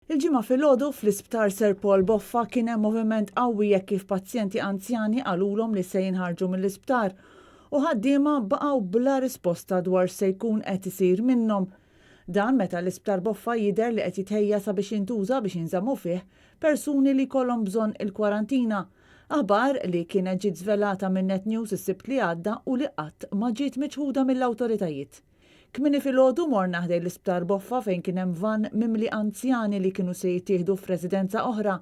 Il-ġimgħa filgħodu fl-Isptar Ser Paul Boffa kien hemm moviment qawwi jekk kif pazjenti anzjani qalulhom li se jinħarġu mill-isptar u ħaddiema baqgħu bla risposta dwar se jkun qed isir minnhom. Dan meta l-Isptar Boffa jidher li qed jitħejja sabiex jintuża biex jinżammu fih persuni li jkollhom bżonn il-kwarantina. Aħbar li kienet ġiet żvelata minn Net News is-Sibt li għadda u li qatt ma ġiet miċħuda mill-awtoritajiet. Kmini filgħodu mor naħdej l-Isptar Boffa fejn kien hemm van mimli anzjani li kienu se jittieħdu f'residenza oħra.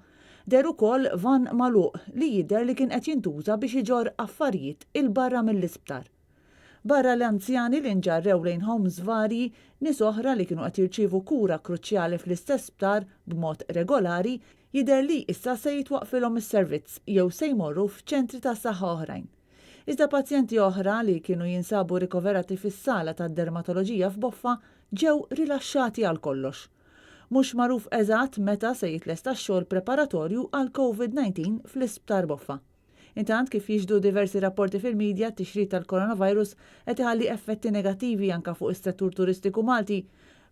Der ukoll van magħluq li jidher li kien qed jintuża biex iġorr affarijiet il-barra mill-isptar. Barra l-anzjani li nġarrew lejn homes varji, nies oħra li kienu qed jirċievu kura kruċjali fl-istess sptar b'mod regolari jidher li issa se jitwaqfilhom is-servizz jew se jmorru f'ċentri tas-saħħa oħrajn. Iżda pazjenti oħra li kienu jinsabu rikoverati fis-sala tad-dermatoloġija f'Boffa ġew rilaxxati għal kollox. Mhux magħruf eżatt meta se jitlesta x-xogħol preparatorju għal COVID-19 fl-Isptar Boffa. Intant kif jiġdu diversi rapporti fil-medja t-tixrid tal-coronavirus qed iħalli effetti negattivi anke fuq is-settur turistiku Malti.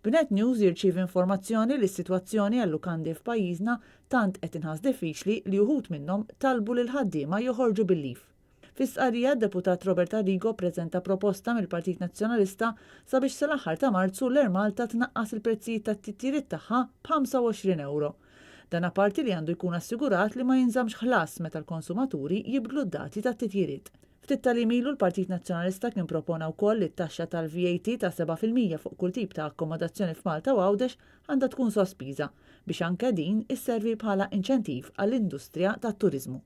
B'Net News jirċiev informazzjoni li s-sitwazzjoni għall-lukandi f'pajjiżna tant qed inħass diffiċli li wħud minnhom talbu lil ħaddiema joħorġu bil-lif. Fis-sqarrija d-Deputat Robert Arrigo ppreżenta proposta mill-Partit Nazzjonalista sabiex sal-aħħar ta' Marzu l-Malta tnaqqas il-prezzijiet tat-titjiriet tagħha b'25 €. Dan apparti li għandu jkun assigurat li ma jinżamx ħlas meta l-konsumaturi jibdlu d-dati tat-titjiriet. Ftit tal-imilu l-Partit Nazzjonalista kien propona wkoll li t-taxxa tal-VAT ta' 7% fuq kull tip ta' akkomodazzjoni f'Malta u Għawdex għandha tkun sospiża biex anke din isservi bħala inċentiv għall-industrija tat-turiżmu.